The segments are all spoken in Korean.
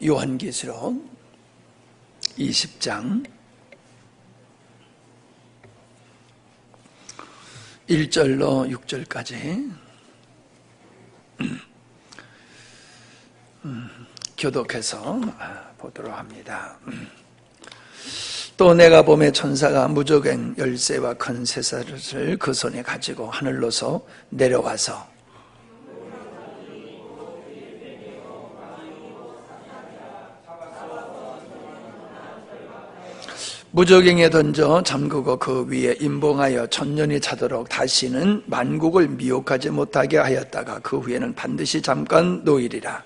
요한계시록 20장 1절로 6절까지 교독해서 보도록 합니다. 또 내가 봄에 천사가 무저갱 열쇠와 큰 쇠사슬을 그 손에 가지고 하늘로서 내려와서 무저갱에 던져 잠그고 그 위에 임봉하여 천년이 차도록 다시는 만국을 미혹하지 못하게 하였다가 그 후에는 반드시 잠깐 놓이리라.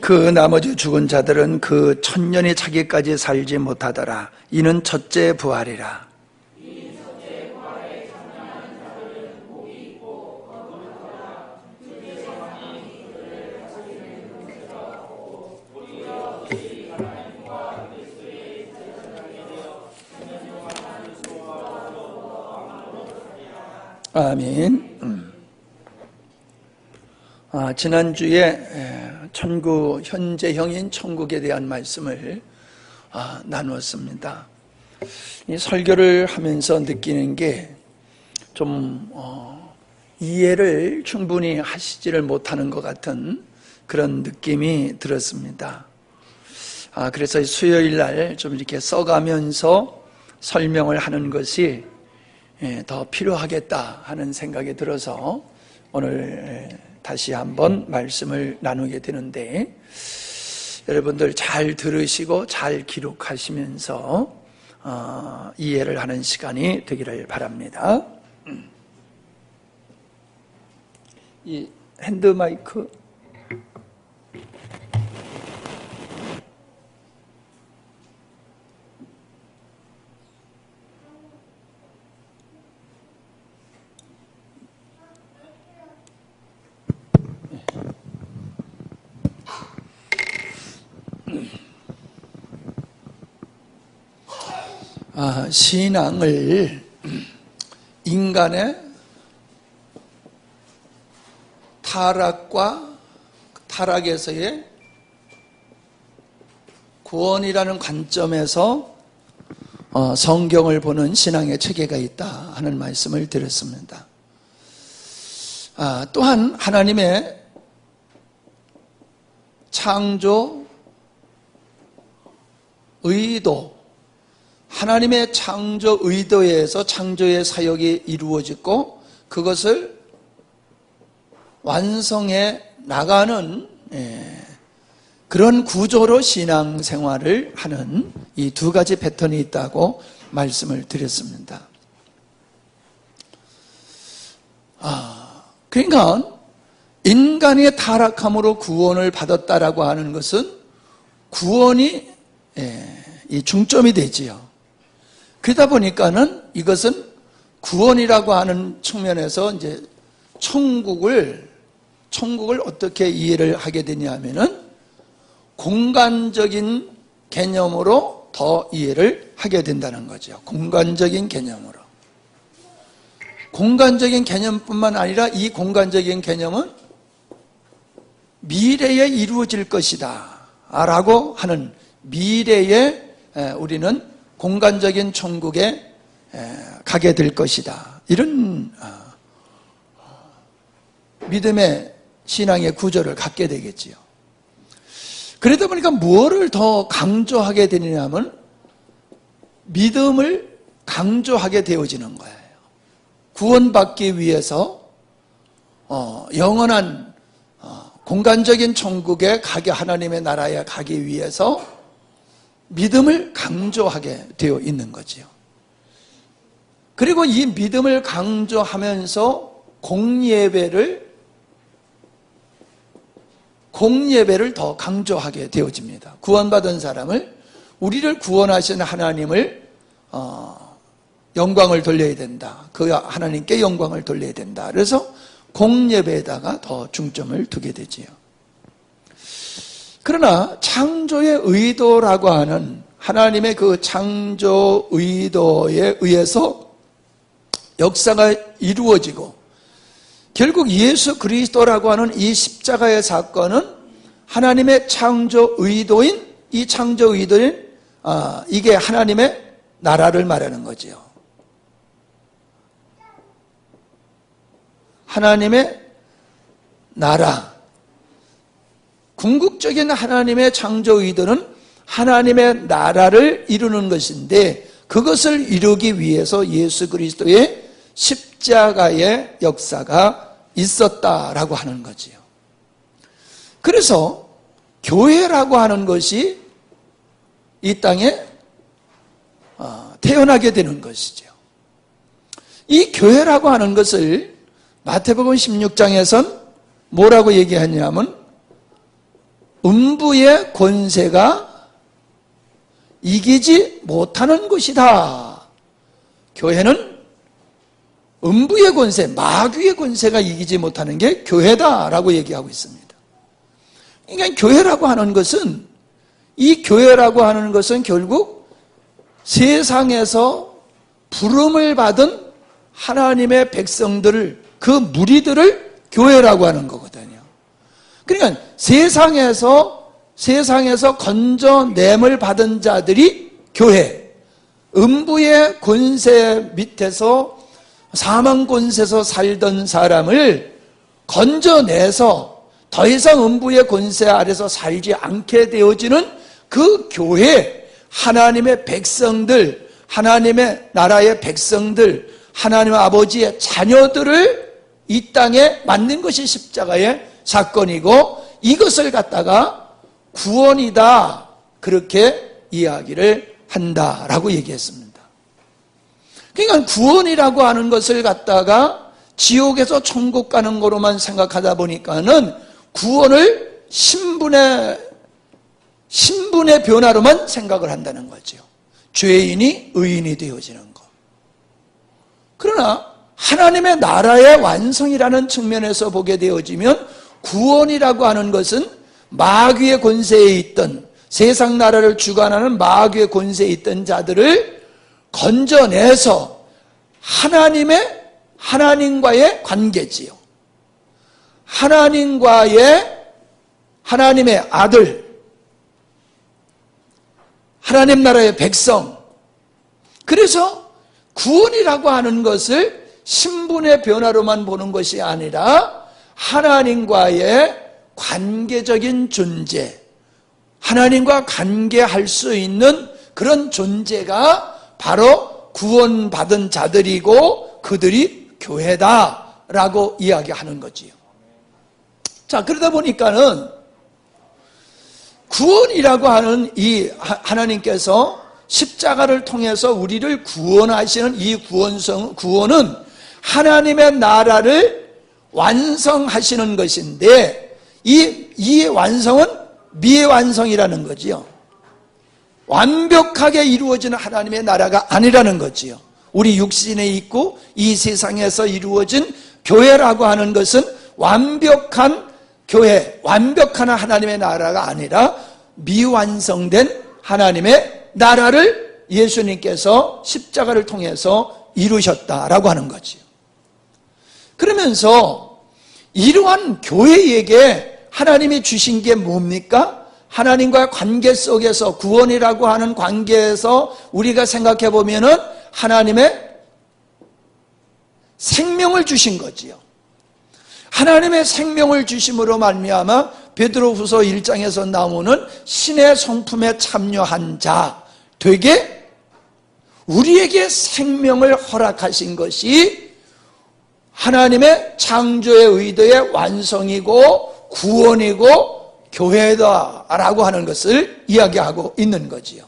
그 나머지 죽은 자들은 그 천년이 차기까지 살지 못하더라. 이는 첫째 부활이라. 아멘. 지난주에 천국, 현재형인 천국에 대한 말씀을 나누었습니다. 이 설교를 하면서 느끼는 게 좀 이해를 충분히 하시지를 못하는 것 같은 그런 느낌이 들었습니다. 그래서 수요일 날 좀 이렇게 써가면서 설명을 하는 것이 더 필요하겠다 하는 생각이 들어서 오늘 다시 한번 말씀을 나누게 되는데, 여러분들 잘 들으시고 잘 기록하시면서 이해를 하는 시간이 되기를 바랍니다. 이 핸드 마이크 신앙을 인간의 타락과 타락에서의 구원이라는 관점에서 성경을 보는 신앙의 체계가 있다 하는 말씀을 드렸습니다. 또한 하나님의 창조 의도, 하나님의 창조 의도에 의해서 창조의 사역이 이루어지고 그것을 완성해 나가는 그런 구조로 신앙생활을 하는 이 두 가지 패턴이 있다고 말씀을 드렸습니다. 그러니까 인간의 타락함으로 구원을 받았다라고 하는 것은 구원이 이 중점이 되지요. 그러다 보니까는 이것은 구원이라고 하는 측면에서 이제 천국을 어떻게 이해를 하게 되냐면은 공간적인 개념으로 더 이해를 하게 된다는 거죠. 공간적인 개념으로. 공간적인 개념뿐만 아니라 이 공간적인 개념은 미래에 이루어질 것이다 라고 하는 미래에 우리는 공간적인 천국에 가게 될 것이다. 이런 믿음의 신앙의 구조를 갖게 되겠지요. 그러다 보니까 무엇을 더 강조하게 되느냐면 믿음을 강조하게 되어지는 거예요. 구원받기 위해서 영원한 공간적인 천국에 가게, 하나님의 나라에 가기 위해서 믿음을 강조하게 되어 있는 거지요. 그리고 이 믿음을 강조하면서 공예배를 공예배를 더 강조하게 되어집니다. 구원받은 사람을, 우리를 구원하신 하나님을 영광을 돌려야 된다. 그 하나님께 영광을 돌려야 된다. 그래서 공예배에다가 더 중점을 두게 되지요. 그러나 창조의 의도라고 하는 하나님의 그 창조 의도에 의해서 역사가 이루어지고 결국 예수 그리스도라고 하는 이 십자가의 사건은 하나님의 창조 의도인, 이 창조 의도인 이게 하나님의 나라를 말하는 거지요. 하나님의 나라, 궁극적인 하나님의 창조 의도는 하나님의 나라를 이루는 것인데, 그것을 이루기 위해서 예수 그리스도의 십자가의 역사가 있었다라고 하는 거지요. 그래서 교회라고 하는 것이 이 땅에 태어나게 되는 것이죠. 이 교회라고 하는 것을 마태복음 16장에선 뭐라고 얘기하냐면 음부의 권세가 이기지 못하는 것이다. 교회는 음부의 권세, 마귀의 권세가 이기지 못하는 게 교회다라고 얘기하고 있습니다. 그러니까 교회라고 하는 것은, 이 교회라고 하는 것은 결국 세상에서 부름을 받은 하나님의 백성들을, 그 무리들을 교회라고 하는 거거든요. 그러니까 세상에서 건져냄을 받은 자들이 교회, 음부의 권세 밑에서 사망 권세에서 살던 사람을 건져내서 더 이상 음부의 권세 아래서 살지 않게 되어지는 그 교회, 하나님의 백성들, 하나님의 나라의 백성들, 하나님 아버지의 자녀들을 이 땅에 만든 것이 십자가의 사건이고, 이것을 갖다가 구원이다, 그렇게 이야기를 한다라고 얘기했습니다. 그러니까 구원이라고 하는 것을 갖다가 지옥에서 천국 가는 거로만 생각하다 보니까는 구원을 신분의 변화로만 생각을 한다는 거죠. 죄인이 의인이 되어지는 것. 그러나 하나님의 나라의 완성이라는 측면에서 보게 되어지면 구원이라고 하는 것은 마귀의 권세에 있던, 세상 나라를 주관하는 마귀의 권세에 있던 자들을 건져내서 하나님과의 관계지요. 하나님의 아들, 하나님 나라의 백성. 그래서 구원이라고 하는 것을 신분의 변화로만 보는 것이 아니라 하나님과의 관계적인 존재, 하나님과 관계할 수 있는 그런 존재가 바로 구원받은 자들이고 그들이 교회다라고 이야기하는 거지요. 자, 그러다 보니까는 구원이라고 하는 이 하나님께서 십자가를 통해서 우리를 구원하시는 이 구원은 하나님의 나라를 완성하시는 것인데, 이 완성은 미완성이라는 거지요. 완벽하게 이루어지는 하나님의 나라가 아니라는 거지요. 우리 육신에 있고 이 세상에서 이루어진 교회라고 하는 것은 완벽한 교회, 완벽한 하나님의 나라가 아니라 미완성된 하나님의 나라를 예수님께서 십자가를 통해서 이루셨다라고 하는 거지요. 그러면서 이러한 교회에게 하나님이 주신 게 뭡니까? 하나님과의 관계 속에서, 구원이라고 하는 관계에서 우리가 생각해 보면은 하나님의 생명을 주신 거지요. 하나님의 생명을 주심으로 말미암아 베드로후서 1장에서 나오는 신의 성품에 참여한 자 되게 우리에게 생명을 허락하신 것이 하나님의 창조의 의도의 완성이고 구원이고 교회다라고 하는 것을 이야기하고 있는 거지요.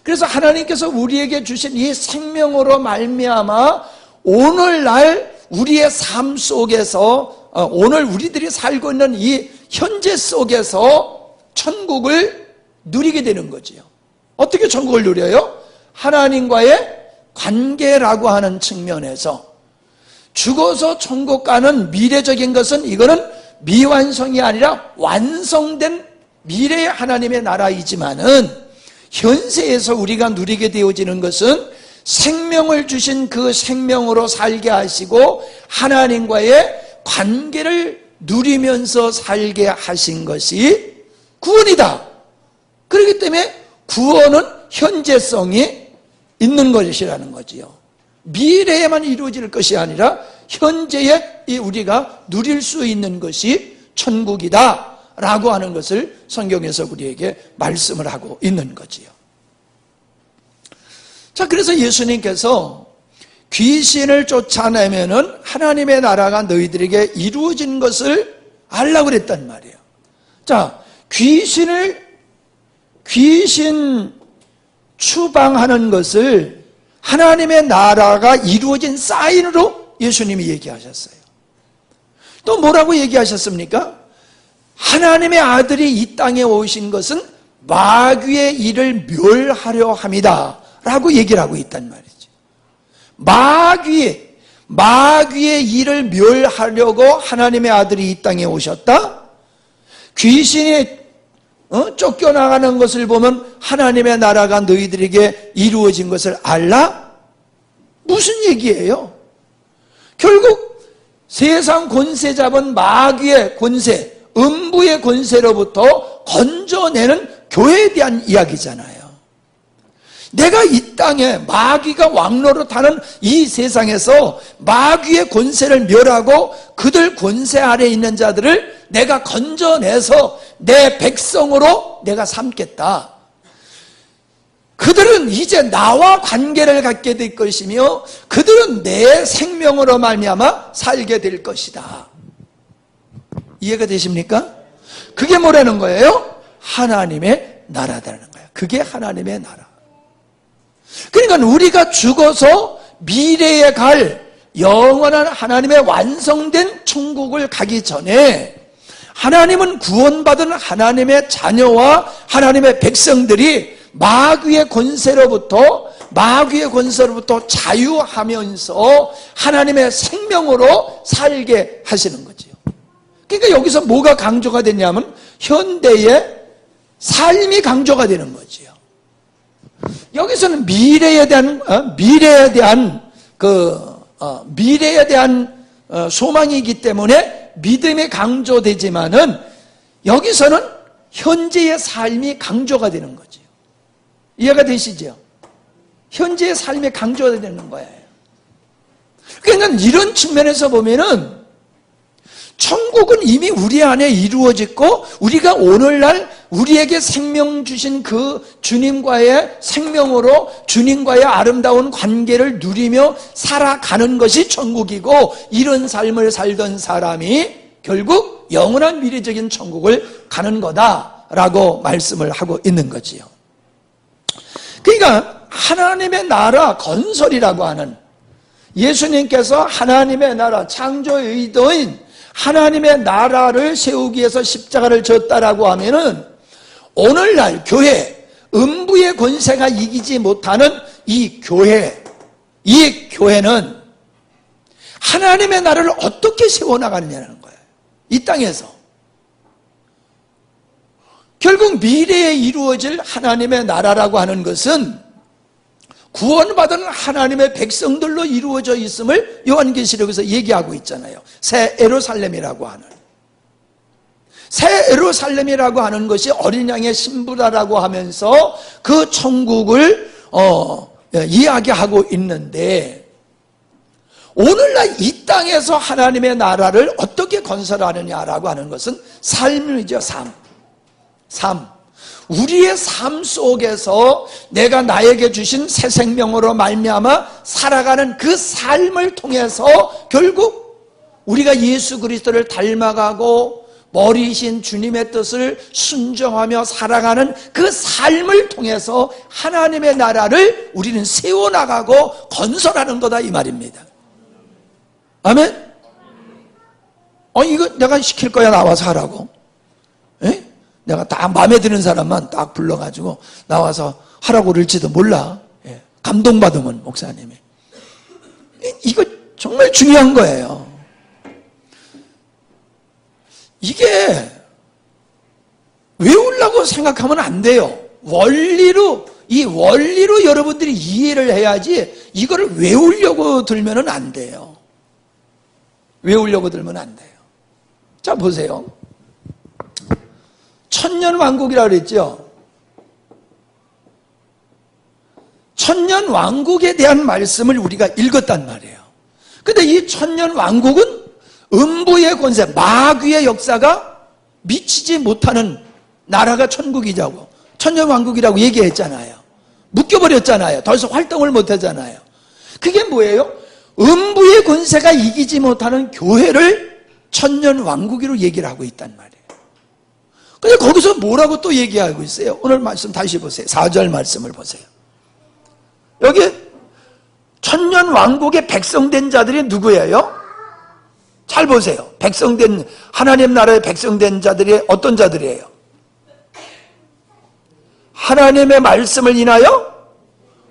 그래서 하나님께서 우리에게 주신 이 생명으로 말미암아 오늘날 우리의 삶 속에서 오늘 우리들이 살고 있는 이 현재 속에서 천국을 누리게 되는 거지요. 어떻게 천국을 누려요? 하나님과의 관계라고 하는 측면에서 죽어서 천국 가는 미래적인 것은 이거는 미완성이 아니라 완성된 미래의 하나님의 나라이지만은 현세에서 우리가 누리게 되어지는 것은 생명을 주신 그 생명으로 살게 하시고 하나님과의 관계를 누리면서 살게 하신 것이 구원이다. 그렇기 때문에 구원은 현재성이 있는 것이라는 거지요. 미래에만 이루어질 것이 아니라 현재에 우리가 누릴 수 있는 것이 천국이다 라고 하는 것을 성경에서 우리에게 말씀을 하고 있는 거지요. 자, 그래서 예수님께서 귀신을 쫓아내면은 하나님의 나라가 너희들에게 이루어진 것을 알라고 그랬단 말이에요. 자, 귀신 추방하는 것을 하나님의 나라가 이루어진 사인으로 예수님이 얘기하셨어요. 또 뭐라고 얘기하셨습니까? 하나님의 아들이 이 땅에 오신 것은 마귀의 일을 멸하려 함이다 라고 얘기를 하고 있단 말이죠. 마귀의 일을 멸하려고 하나님의 아들이 이 땅에 오셨다? 귀신이 쫓겨나가는 것을 보면 하나님의 나라가 너희들에게 이루어진 것을 알라? 무슨 얘기예요? 결국 세상 권세 잡은 마귀의 권세, 음부의 권세로부터 건져내는 교회에 대한 이야기잖아요. 내가 이 땅에 마귀가 왕노릇하는 이 세상에서 마귀의 권세를 멸하고 그들 권세 아래 있는 자들을 내가 건져내서 내 백성으로 내가 삼겠다. 그들은 이제 나와 관계를 갖게 될 것이며 그들은 내 생명으로 말미암아 살게 될 것이다. 이해가 되십니까? 그게 뭐라는 거예요? 하나님의 나라다라는 거예요. 그게 하나님의 나라. 그러니까 우리가 죽어서 미래에 갈 영원한 하나님의 완성된 천국을 가기 전에 하나님은 구원받은 하나님의 자녀와 하나님의 백성들이 마귀의 권세로부터 자유하면서 하나님의 생명으로 살게 하시는 거지요. 그러니까 여기서 뭐가 강조가 되냐면 현대의 삶이 강조가 되는 거지요. 여기서는 미래에 대한 소망이기 때문에 믿음이 강조되지만은 여기서는 현재의 삶이 강조가 되는 거죠. 이해가 되시죠? 현재의 삶이 강조가 되는 거예요. 그러니까 이런 측면에서 보면은 천국은 이미 우리 안에 이루어졌고 우리가 오늘날 우리에게 생명 주신 그 주님과의 생명으로 주님과의 아름다운 관계를 누리며 살아가는 것이 천국이고 이런 삶을 살던 사람이 결국 영원한 미래적인 천국을 가는 거다라고 말씀을 하고 있는 거지요. 그러니까 하나님의 나라 건설이라고 하는 예수님께서 하나님의 나라 창조의 의도인 하나님의 나라를 세우기 위해서 십자가를 졌다라고 하면은 오늘날 교회, 음부의 권세가 이기지 못하는 이 교회는 하나님의 나라를 어떻게 세워나가느냐는 거예요. 이 땅에서. 결국 미래에 이루어질 하나님의 나라라고 하는 것은 구원받은 하나님의 백성들로 이루어져 있음을 요한계시록에서 얘기하고 있잖아요. 새 예루살렘이라고 하는. 새 예루살렘이라고 하는 것이 어린 양의 신부다라고 하면서 그 천국을 이야기하고 있는데 오늘날 이 땅에서 하나님의 나라를 어떻게 건설하느냐라고 하는 것은 삶이죠. 삶. 우리의 삶 속에서 내가 나에게 주신 새 생명으로 말미암아 살아가는 그 삶을 통해서 결국 우리가 예수 그리스도를 닮아가고 머리이신 주님의 뜻을 순종하며 살아가는 그 삶을 통해서 하나님의 나라를 우리는 세워나가고 건설하는 거다 이 말입니다. 아멘? 이거 내가 시킬 거야 나와서 하라고. 내가 딱 마음에 드는 사람만 딱 불러가지고 나와서 하라고 그럴지도 몰라. 예. 감동받으면 목사님이. 이거 정말 중요한 거예요. 이게 외우려고 생각하면 안 돼요. 이 원리로 여러분들이 이해를 해야지 이거를 외우려고 들면은 안 돼요. 외우려고 들면 안 돼요. 자, 보세요. 천년왕국이라고 그랬죠? 천년왕국에 대한 말씀을 우리가 읽었단 말이에요. 근데 이 천년왕국은 음부의 권세, 마귀의 역사가 미치지 못하는 나라가 천국이자고, 천년왕국이라고 얘기했잖아요. 묶여버렸잖아요. 더 이상 활동을 못하잖아요. 그게 뭐예요? 음부의 권세가 이기지 못하는 교회를 천년왕국으로 얘기를 하고 있단 말이에요. 근데 거기서 뭐라고 또 얘기하고 있어요? 오늘 말씀 다시 보세요. 4절 말씀을 보세요. 여기 천년왕국의 백성된 자들이 누구예요? 잘 보세요. 백성된, 하나님 나라의 백성된 자들이 어떤 자들이에요? 하나님의 말씀을 인하여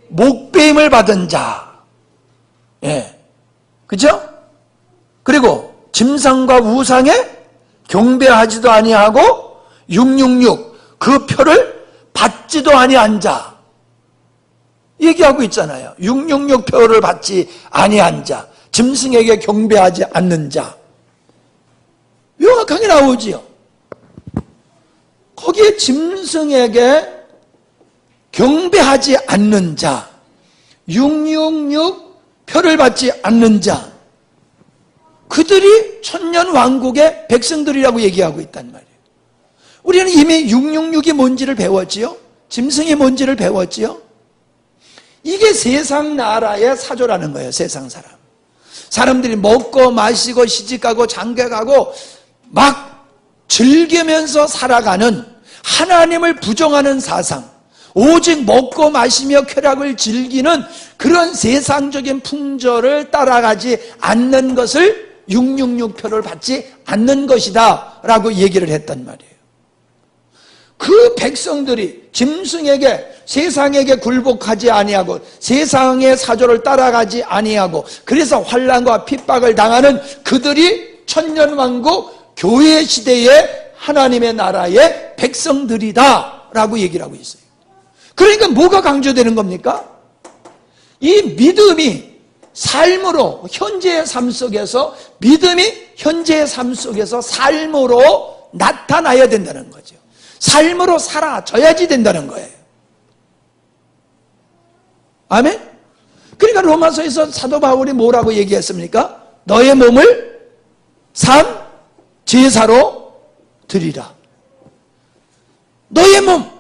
목배임을 받은 자. 예. 그죠? 그리고 짐승과 우상에 경배하지도 아니하고 666 그 표를 받지도 아니한 자. 얘기하고 있잖아요. 666 표를 받지 아니한 자. 짐승에게 경배하지 않는 자. 명확하게 나오지요. 거기에 짐승에게 경배하지 않는 자, 666 표를 받지 않는 자, 그들이 천년왕국의 백성들이라고 얘기하고 있단 말이에요. 우리는 이미 666이 뭔지를 배웠지요? 짐승이 뭔지를 배웠지요? 이게 세상 나라의 사조라는 거예요. 세상 사람. 사람들이 먹고 마시고 시집가고 장가가고 막 즐기면서 살아가는 하나님을 부정하는 사상, 오직 먹고 마시며 쾌락을 즐기는 그런 세상적인 풍조를 따라가지 않는 것을 666표를 받지 않는 것이다 라고 얘기를 했단 말이에요. 그 백성들이 짐승에게, 세상에게 굴복하지 아니하고 세상의 사조를 따라가지 아니하고 그래서 환난과 핍박을 당하는 그들이 천년왕국 교회 시대의 하나님의 나라의 백성들이다 라고 얘기를 하고 있어요. 그러니까 뭐가 강조되는 겁니까? 이 믿음이 삶으로, 현재의 삶 속에서, 믿음이 현재의 삶 속에서 삶으로 나타나야 된다는 거죠. 삶으로 사라져야지 된다는 거예요. 아멘? 그러니까 로마서에서 사도 바울이 뭐라고 얘기했습니까? 너의 몸을 산 제사로 드리라. 너의 몸,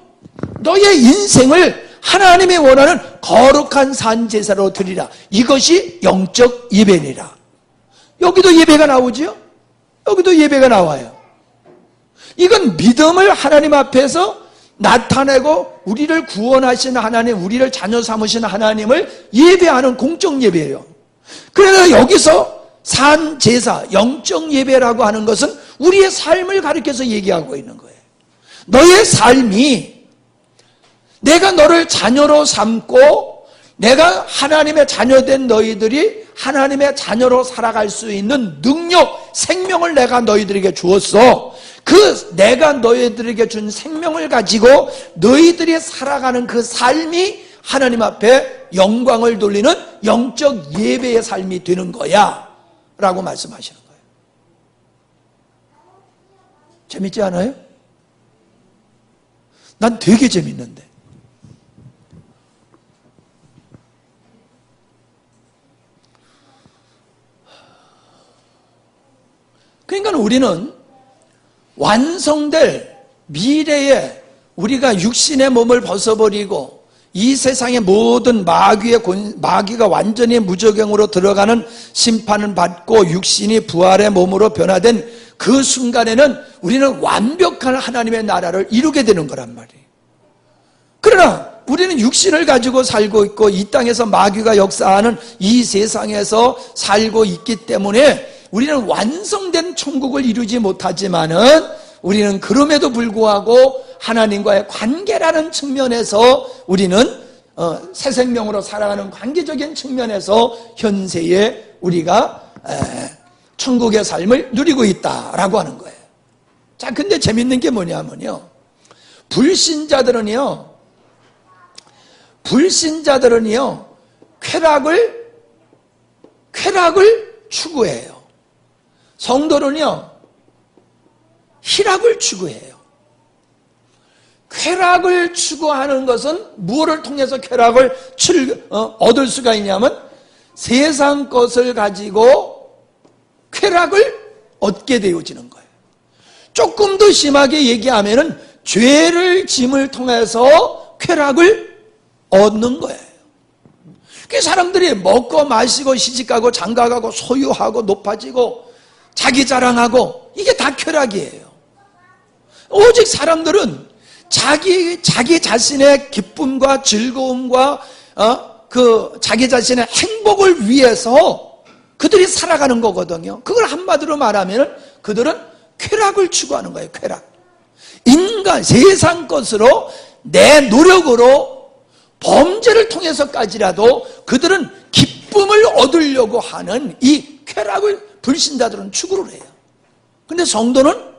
너의 인생을 하나님이 원하는 거룩한 산 제사로 드리라. 이것이 영적 예배니라. 여기도 예배가 나오지요? 여기도 예배가 나와요. 이건 믿음을 하나님 앞에서 나타내고 우리를 구원하신 하나님, 우리를 자녀 삼으신 하나님을 예배하는 공적 예배예요. 그러나 여기서 산 제사, 영적 예배라고 하는 것은 우리의 삶을 가리켜서 얘기하고 있는 거예요. 너의 삶이 내가 너를 자녀로 삼고 내가 하나님의 자녀된 너희들이 하나님의 자녀로 살아갈 수 있는 능력, 생명을 내가 너희들에게 주었어. 그 내가 너희들에게 준 생명을 가지고 너희들이 살아가는 그 삶이 하나님 앞에 영광을 돌리는 영적 예배의 삶이 되는 거야 라고 말씀하시는 거예요. 재밌지 않아요? 난 되게 재밌는데. 그러니까 우리는 완성될 미래에 우리가 육신의 몸을 벗어버리고 이 세상의 모든 마귀가 완전히 무적용으로 들어가는 심판을 받고 육신이 부활의 몸으로 변화된 그 순간에는 우리는 완벽한 하나님의 나라를 이루게 되는 거란 말이에요. 그러나 우리는 육신을 가지고 살고 있고 이 땅에서 마귀가 역사하는 이 세상에서 살고 있기 때문에 우리는 완성된 천국을 이루지 못하지만은 우리는 그럼에도 불구하고 하나님과의 관계라는 측면에서 우리는 새 생명으로 살아가는 관계적인 측면에서 현세에 우리가 천국의 삶을 누리고 있다라고 하는 거예요. 자, 근데 재밌는 게 뭐냐면요, 불신자들은요 쾌락을 추구해요. 성도는요 희락을 추구해요. 쾌락을 추구하는 것은 무엇을 통해서 쾌락을 얻을 수가 있냐면 세상 것을 가지고 쾌락을 얻게 되어지는 거예요. 조금 더 심하게 얘기하면은 죄를 짐을 통해서 쾌락을 얻는 거예요. 그 사람들이 먹고 마시고 시집가고 장가가고 소유하고 높아지고 자기 자랑하고 이게 다 쾌락이에요. 오직 사람들은 자기 자신의 기쁨과 즐거움과 자기 자신의 행복을 위해서 그들이 살아가는 거거든요. 그걸 한마디로 말하면 그들은 쾌락을 추구하는 거예요. 쾌락. 인간 세상 것으로 내 노력으로 범죄를 통해서까지라도 그들은 기쁨을 얻으려고 하는 이 쾌락을 불신자들은 추구를 해요. 근데 성도는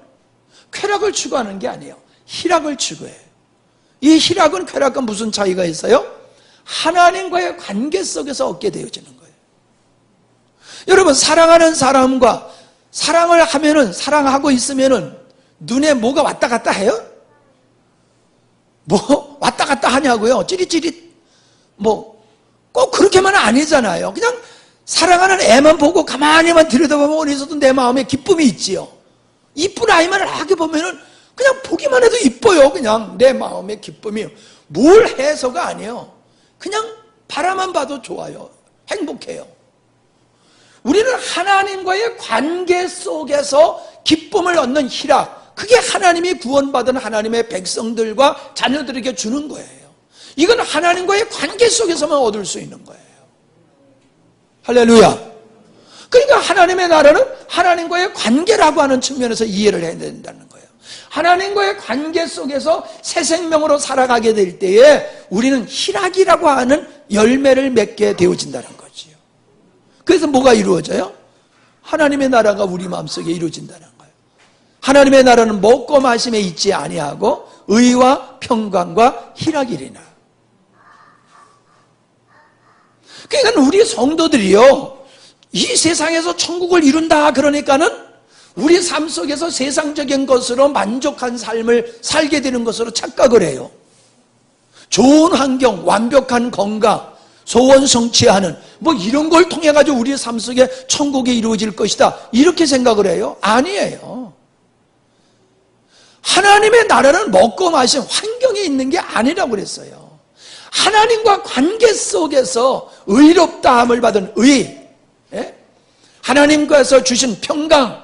쾌락을 추구하는 게 아니에요. 희락을 추구해요. 이 희락은 쾌락과 무슨 차이가 있어요? 하나님과의 관계 속에서 얻게 되어지는 거예요. 여러분, 사랑하는 사람과 사랑을 하면은, 사랑하고 있으면은 눈에 뭐가 왔다 갔다 해요? 뭐 왔다 갔다 하냐고요? 찌릿찌릿 꼭 그렇게만은 아니잖아요. 그냥 사랑하는 애만 보고 가만히만 들여다보면 어디서도 내 마음에 기쁨이 있지요. 이쁜 아이만 이렇게 보면은 그냥 보기만 해도 이뻐요. 그냥 내 마음의 기쁨이 뭘 해서가 아니에요. 그냥 바라만 봐도 좋아요. 행복해요. 우리는 하나님과의 관계 속에서 기쁨을 얻는 희락, 그게 하나님이 구원받은 하나님의 백성들과 자녀들에게 주는 거예요. 이건 하나님과의 관계 속에서만 얻을 수 있는 거예요. 할렐루야. 그러니까 하나님의 나라는 하나님과의 관계라고 하는 측면에서 이해를 해야 된다는 거예요. 하나님과의 관계 속에서 새 생명으로 살아가게 될 때에 우리는 희락이라고 하는 열매를 맺게 되어진다는 거지요. 그래서 뭐가 이루어져요? 하나님의 나라가 우리 마음속에 이루어진다는 거예요. 하나님의 나라는 먹고 마심에 있지 아니하고 의와 평강과 희락이리나. 그러니까 우리 성도들이요, 이 세상에서 천국을 이룬다 그러니까는 우리 삶 속에서 세상적인 것으로 만족한 삶을 살게 되는 것으로 착각을 해요. 좋은 환경, 완벽한 건강, 소원 성취하는 이런 걸 통해 가지고 우리의 삶 속에 천국이 이루어질 것이다, 이렇게 생각을 해요. 아니에요. 하나님의 나라는 먹고 마신 환경에 있는 게 아니라고 그랬어요. 하나님과 관계 속에서 의롭다함을 받은 의, 하나님께서 주신 평강,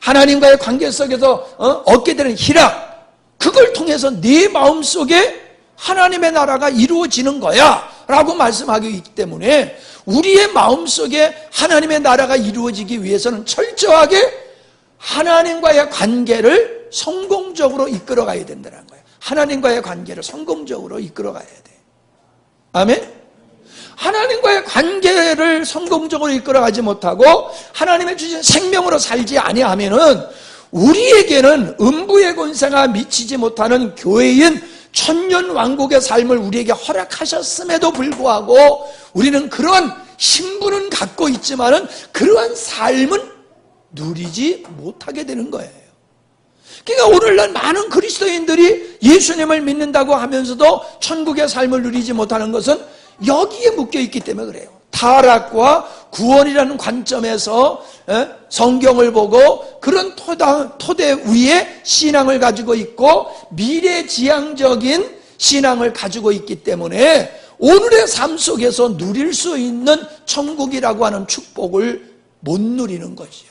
하나님과의 관계 속에서 얻게 되는 희락, 그걸 통해서 네 마음속에 하나님의 나라가 이루어지는 거야 라고 말씀하기 때문에 우리의 마음속에 하나님의 나라가 이루어지기 위해서는 철저하게 하나님과의 관계를 성공적으로 이끌어가야 된다는 거예요. 하나님과의 관계를 성공적으로 이끌어가야 돼. 아멘? 하나님과의 관계를 성공적으로 이끌어가지 못하고 하나님의 주신 생명으로 살지 아니하면은 우리에게는 음부의 권세가 미치지 못하는 교회인 천년왕국의 삶을 우리에게 허락하셨음에도 불구하고 우리는 그러한 신분은 갖고 있지만은 그러한 삶은 누리지 못하게 되는 거예요. 그러니까 오늘날 많은 그리스도인들이 예수님을 믿는다고 하면서도 천국의 삶을 누리지 못하는 것은 여기에 묶여있기 때문에 그래요. 타락과 구원이라는 관점에서 성경을 보고 그런 토대 위에 신앙을 가지고 있고 미래지향적인 신앙을 가지고 있기 때문에 오늘의 삶 속에서 누릴 수 있는 천국이라고 하는 축복을 못 누리는 거지요.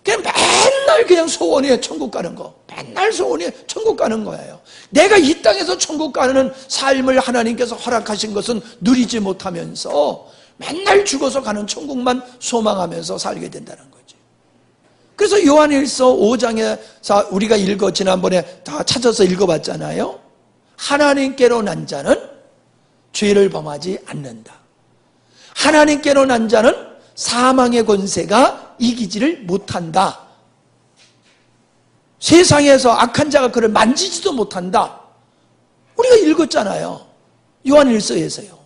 그냥 맨날 그냥 소원이 천국 가는 거, 맨날 소원이 천국 가는 거예요. 내가 이 땅에서 천국 가는 삶을 하나님께서 허락하신 것은 누리지 못하면서 맨날 죽어서 가는 천국만 소망하면서 살게 된다는 거지. 그래서 요한일서 5장에서 우리가 지난번에 다 찾아서 읽어봤잖아요. 하나님께로 난 자는 죄를 범하지 않는다. 하나님께로 난 자는 사망의 권세가 이기지를 못한다. 세상에서 악한 자가 그를 만지지도 못한다. 우리가 읽었잖아요. 요한일서에서요.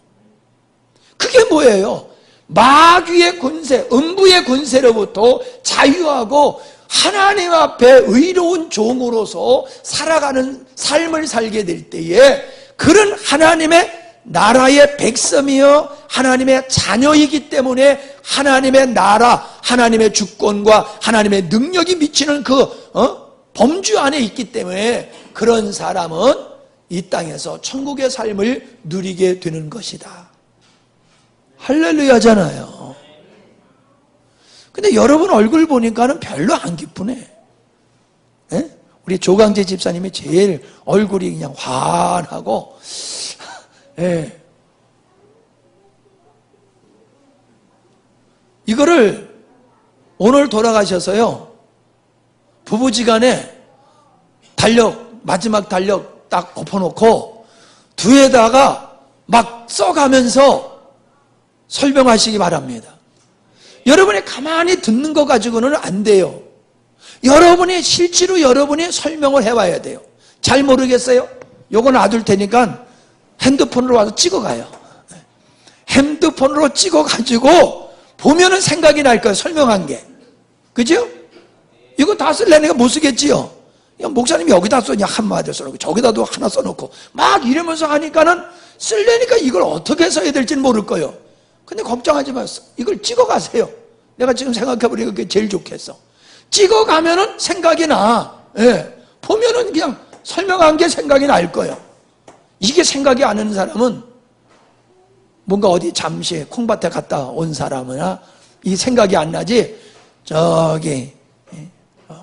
그게 뭐예요? 마귀의 권세, 음부의 권세로부터 자유하고 하나님 앞에 의로운 종으로서 살아가는 삶을 살게 될 때에 그런 하나님의 나라의 백성이요 하나님의 자녀이기 때문에 하나님의 나라, 하나님의 주권과 하나님의 능력이 미치는 그 범주 안에 있기 때문에 그런 사람은 이 땅에서 천국의 삶을 누리게 되는 것이다. 할렐루야잖아요. 근데 여러분 얼굴 보니까는 별로 안 기쁘네. 에? 우리 조강재 집사님이 제일 얼굴이 그냥 환하고, 예. 이거를 오늘 돌아가셔서요, 부부지간에 마지막 달력 딱 엎어놓고 뒤에다가 막 써가면서 설명하시기 바랍니다. 여러분이 가만히 듣는 거 가지고는 안 돼요. 여러분이 실제로 여러분이 설명을 해봐야 돼요. 잘 모르겠어요? 요거 놔둘 테니까 핸드폰으로 와서 찍어가요. 핸드폰으로 찍어가지고 보면은 생각이 날 거예요. 설명한 게. 그죠? 이거 다 쓸래니까 못 쓰겠지요? 야, 목사님이 여기다 써냐 한마디 써놓고 저기다도 하나 써놓고 막 이러면서 하니까는 쓸래니까 이걸 어떻게 써야 될지는 모를 거예요. 근데 걱정하지 마세요. 이걸 찍어가세요. 내가 지금 생각해보니까 그게 제일 좋겠어. 찍어가면은 생각이 나. 예. 보면은 그냥 설명한 게 생각이 날 거예요. 이게 생각이 안 나는 사람은 뭔가 어디 잠시 콩밭에 갔다 온 사람이나 이 생각이 안 나지 저기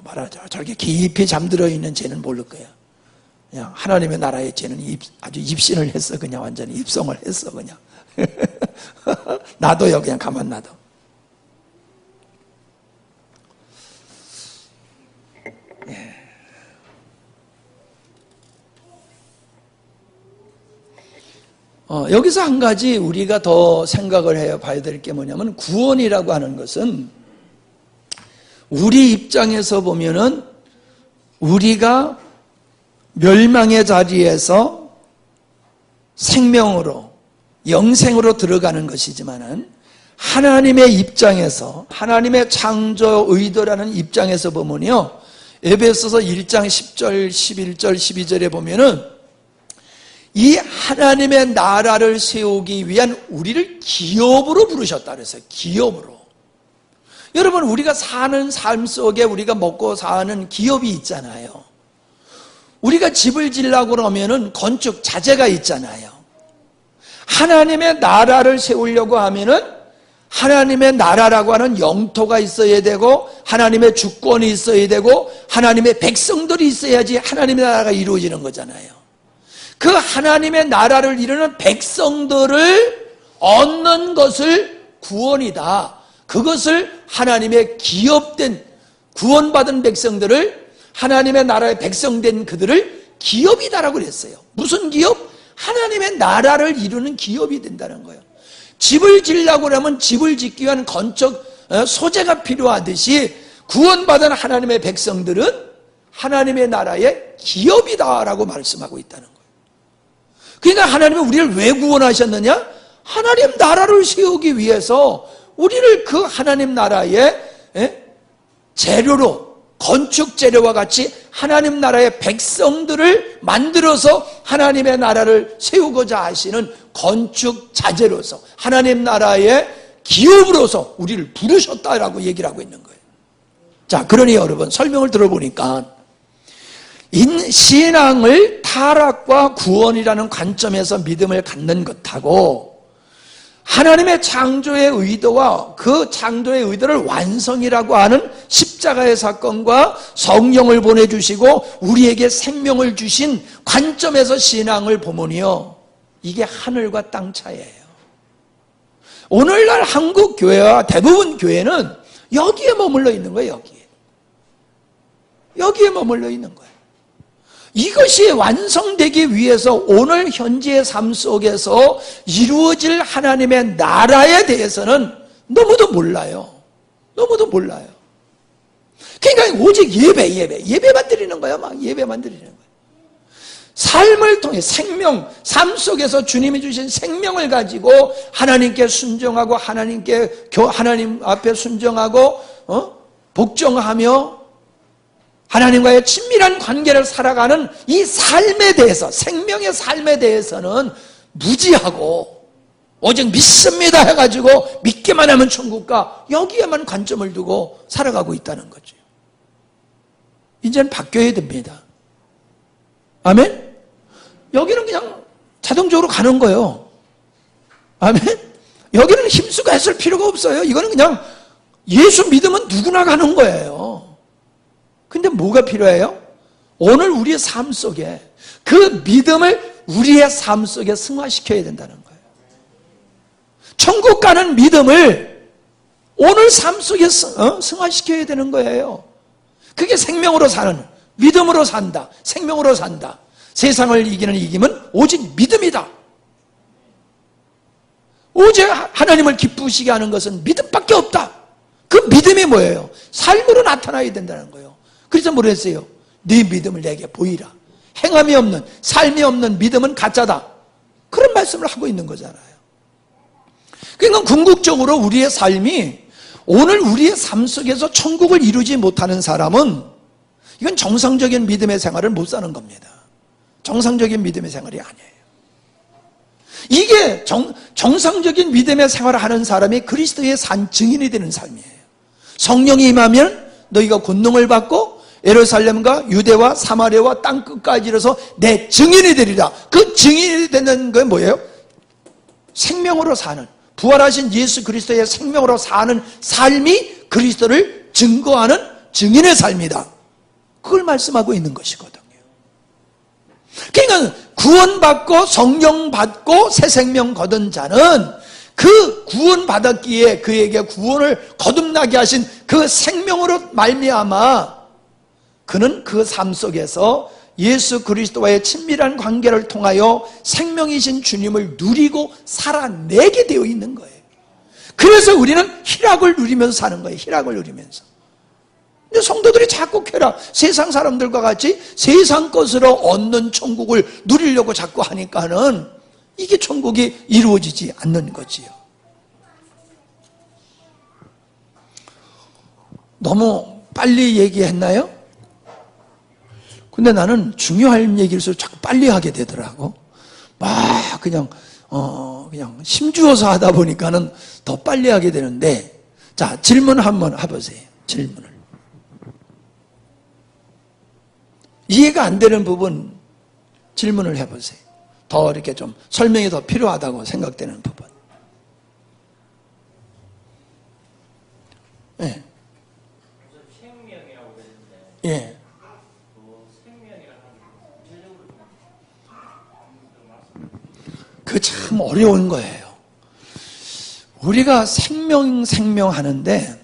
말하자 저렇게 깊이 잠들어 있는 쟤는 모를 거야. 그냥 하나님의 나라의 쟤는 아주 입신을 했어. 그냥 완전히 입성을 했어. 그냥 놔둬요. 그냥 가만 놔둬. 여기서 한 가지 우리가 더 생각을 해봐야 될 게 뭐냐면 구원이라고 하는 것은 우리 입장에서 보면은 우리가 멸망의 자리에서 생명으로 영생으로 들어가는 것이지만은 하나님의 입장에서 하나님의 창조 의도라는 입장에서 보면요 에베소서 1장 10절 11절 12절에 보면은 이 하나님의 나라를 세우기 위한 우리를 기업으로 부르셨다 그랬어요. 기업으로. 여러분 우리가 사는 삶 속에 우리가 먹고 사는 기업이 있잖아요. 우리가 집을 지으려고 그러면은 건축 자재가 있잖아요. 하나님의 나라를 세우려고 하면은 하나님의 나라라고 하는 영토가 있어야 되고 하나님의 주권이 있어야 되고 하나님의 백성들이 있어야지 하나님의 나라가 이루어지는 거잖아요. 그 하나님의 나라를 이루는 백성들을 얻는 것을 구원이다. 그것을 하나님의 기업된 구원받은 백성들을 하나님의 나라의 백성된 그들을 기업이다라고 그랬어요. 무슨 기업? 하나님의 나라를 이루는 기업이 된다는 거예요. 집을 지으려고 하면 집을 짓기 위한 건축 소재가 필요하듯이 구원받은 하나님의 백성들은 하나님의 나라의 기업이다라고 말씀하고 있다는 거예요. 그러니까 하나님은 우리를 왜 구원하셨느냐? 하나님 나라를 세우기 위해서 우리를 그 하나님 나라의 재료로 건축 재료와 같이 하나님 나라의 백성들을 만들어서 하나님의 나라를 세우고자 하시는 건축 자재로서 하나님 나라의 기업으로서 우리를 부르셨다라고 얘기를 하고 있는 거예요. 자, 그러니 여러분 설명을 들어보니까 신앙을 타락과 구원이라는 관점에서 믿음을 갖는 것하고 하나님의 창조의 의도와 그 창조의 의도를 완성이라고 하는 십자가의 사건과 성령을 보내주시고 우리에게 생명을 주신 관점에서 신앙을 보면요 이게 하늘과 땅 차이예요. 오늘날 한국 교회와 대부분 교회는 여기에 머물러 있는 거예요. 여기에. 여기에 머물러 있는 거예요. 이것이 완성되기 위해서 오늘 현재의 삶 속에서 이루어질 하나님의 나라에 대해서는 너무도 몰라요. 너무도 몰라요. 그러니까 오직 예배만 드리는 거야. 막 예배만 드리는 거야. 삶을 통해 생명, 삶 속에서 주님이 주신 생명을 가지고 하나님께 순종하고 하나님 앞에 순종하고 복종하며 하나님과의 친밀한 관계를 살아가는 이 삶에 대해서, 생명의 삶에 대해서는 무지하고 오직 믿습니다 해가지고 믿기만 하면 천국가, 여기에만 관점을 두고 살아가고 있다는 거죠. 이제는 바뀌어야 됩니다. 아멘? 여기는 그냥 자동적으로 가는 거예요. 아멘? 여기는 힘쓰고 했을 필요가 없어요. 이거는 그냥 예수 믿으면 누구나 가는 거예요. 근데 뭐가 필요해요? 오늘 우리의 삶 속에 그 믿음을 우리의 삶 속에 승화시켜야 된다는 거예요. 천국 가는 믿음을 오늘 삶 속에 승화시켜야 되는 거예요. 그게 생명으로 사는, 믿음으로 산다, 생명으로 산다. 세상을 이기는 이김은 오직 믿음이다. 오직 하나님을 기쁘시게 하는 것은 믿음밖에 없다. 그 믿음이 뭐예요? 삶으로 나타나야 된다는 거예요. 그래서 뭐라 했어요? 네 믿음을 내게 보이라. 행함이 없는, 삶이 없는 믿음은 가짜다. 그런 말씀을 하고 있는 거잖아요. 그러니까 궁극적으로 우리의 삶이, 오늘 우리의 삶 속에서 천국을 이루지 못하는 사람은 이건 정상적인 믿음의 생활을 못 사는 겁니다. 정상적인 믿음의 생활이 아니에요. 이게 정상적인 믿음의 생활을 하는 사람이 그리스도의 산 증인이 되는 삶이에요. 성령이 임하면 너희가 권능을 받고 예루살렘과 유대와 사마리아와 땅끝까지 이르러서 내 증인이 되리라. 그 증인이 되는 게 뭐예요? 생명으로 사는, 부활하신 예수 그리스도의 생명으로 사는 삶이 그리스도를 증거하는 증인의 삶이다. 그걸 말씀하고 있는 것이거든요. 그러니까 구원받고 성령 받고 새 생명 거둔 자는 그 구원받았기에 그에게 구원을 거듭나게 하신 그 생명으로 말미암아 그는 그 삶 속에서 예수 그리스도와의 친밀한 관계를 통하여 생명이신 주님을 누리고 살아내게 되어 있는 거예요. 그래서 우리는 희락을 누리면서 사는 거예요. 희락을 누리면서. 근데 성도들이 자꾸 쾌락, 세상 사람들과 같이 세상 것으로 얻는 천국을 누리려고 자꾸 하니까는 이게 천국이 이루어지지 않는 거지요. 너무 빨리 얘기했나요? 근데 나는 중요한 얘기일수록 자꾸 빨리 하게 되더라고. 막 그냥 심주어서 하다 보니까는 더 빨리 하게 되는데, 자, 질문 한번 해보세요. 질문을. 이해가 안 되는 부분 질문을 해보세요. 더 이렇게 좀 설명이 더 필요하다고 생각되는 부분. 예. 생명이라고 했는데. 예. 그 참 어려운 거예요. 우리가 생명 하는데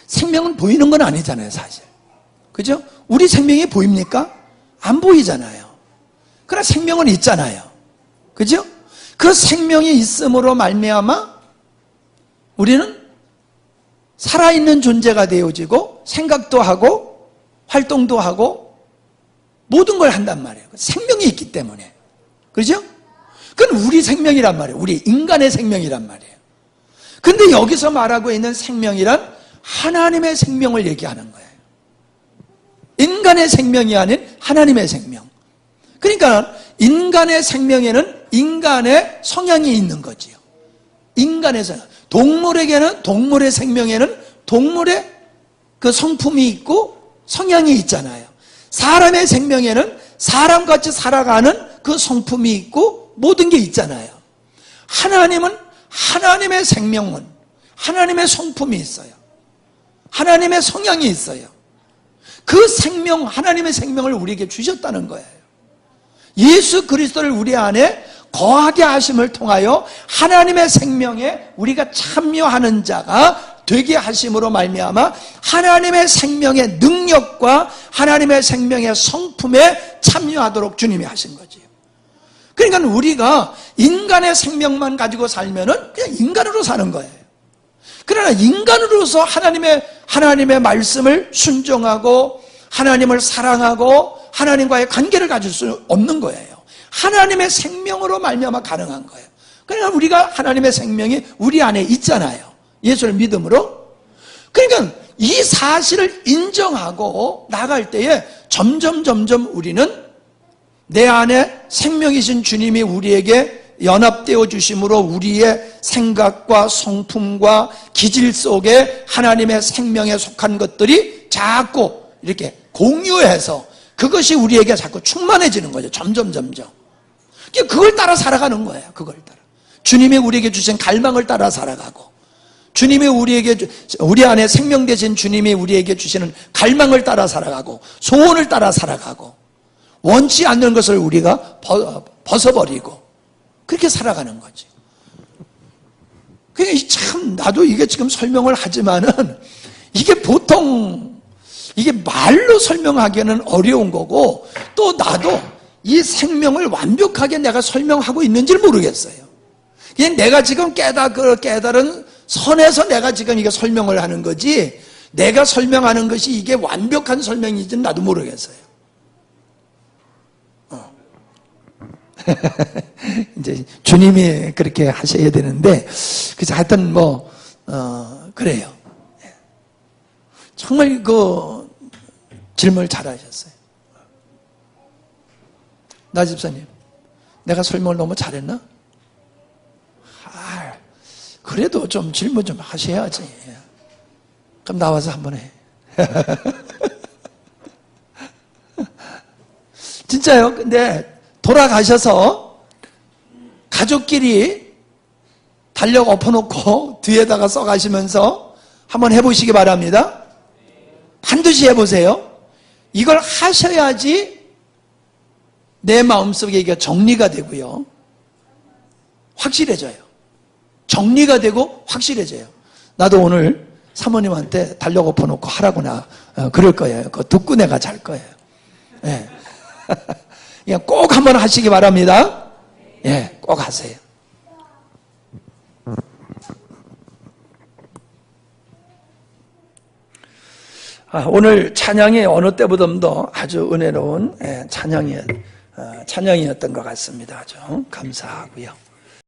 생명은 보이는 건 아니잖아요, 사실. 그죠? 우리 생명이 보입니까? 안 보이잖아요. 그러나 생명은 있잖아요. 그죠? 그 생명이 있음으로 말미암아 우리는 살아있는 존재가 되어지고 생각도 하고 활동도 하고 모든 걸 한단 말이에요. 생명이 있기 때문에. 그죠? 그건 우리 생명이란 말이에요. 우리 인간의 생명이란 말이에요. 근데 여기서 말하고 있는 생명이란 하나님의 생명을 얘기하는 거예요. 인간의 생명이 아닌 하나님의 생명. 그러니까 인간의 생명에는 인간의 성향이 있는 거지요. 인간의 성향. 동물에게는, 동물의 생명에는 동물의 그 성품이 있고 성향이 있잖아요. 사람의 생명에는 사람같이 살아가는 그 성품이 있고 모든 게 있잖아요. 하나님은 하나님의 생명은 하나님의 성품이 있어요. 하나님의 성향이 있어요. 그 생명, 하나님의 생명을 우리에게 주셨다는 거예요. 예수 그리스도를 우리 안에 거하게 하심을 통하여 하나님의 생명에 우리가 참여하는 자가 되게 하심으로 말미암아 하나님의 생명의 능력과 하나님의 생명의 성품에 참여하도록 주님이 하신 거지요. 그러니까 우리가 인간의 생명만 가지고 살면은 그냥 인간으로 사는 거예요. 그러나 인간으로서 하나님의 말씀을 순종하고 하나님을 사랑하고 하나님과의 관계를 가질 수 없는 거예요. 하나님의 생명으로 말미암아 가능한 거예요. 그러니까 우리가 하나님의 생명이 우리 안에 있잖아요. 예수를 믿음으로. 그러니까 이 사실을 인정하고 나갈 때에 점점 우리는 내 안에 생명이신 주님이 우리에게 연합되어 주심으로 우리의 생각과 성품과 기질 속에 하나님의 생명에 속한 것들이 자꾸 이렇게 공유해서 그것이 우리에게 자꾸 충만해지는 거죠. 점점. 그걸 따라 살아가는 거예요. 그걸 따라. 주님이 우리에게 주신 갈망을 따라 살아가고, 주님이 우리 안에 생명 되신 주님이 우리에게 주시는 갈망을 따라 살아가고, 소원을 따라 살아가고, 원치 않는 것을 우리가 벗어버리고, 그렇게 살아가는 거지. 그러니까 참, 나도 이게 지금 설명을 하지만은, 이게 보통, 이게 말로 설명하기에는 어려운 거고, 또 나도 이 생명을 완벽하게 내가 설명하고 있는지를 모르겠어요. 그냥 내가 지금 깨달은 선에서 내가 지금 이게 설명을 하는 거지, 내가 설명하는 것이 이게 완벽한 설명인지는 나도 모르겠어요. 이제 주님이 그렇게 하셔야 되는데, 그래서 하여튼 그래요. 정말 질문을 잘 하셨어요. 나 집사님, 내가 설명을 너무 잘했나? 그래도 좀 질문 좀 하셔야지. 그럼 나와서 한번 해. 진짜요? 근데 돌아가셔서 가족끼리 달력 엎어놓고 뒤에다가 써가시면서 한번 해보시기 바랍니다. 반드시 해보세요. 이걸 하셔야지 내 마음속에 이게 정리가 되고요. 확실해져요. 정리가 되고 확실해져요. 나도 오늘 사모님한테 달력 엎어놓고 하라고 그럴 거예요. 그거 듣고 내가 잘 거예요. 예. 그냥 꼭 한번 하시기 바랍니다. 예, 꼭 하세요. 오늘 찬양이 어느 때보다도 아주 은혜로운 찬양이었던 것 같습니다. 아주 감사하고요.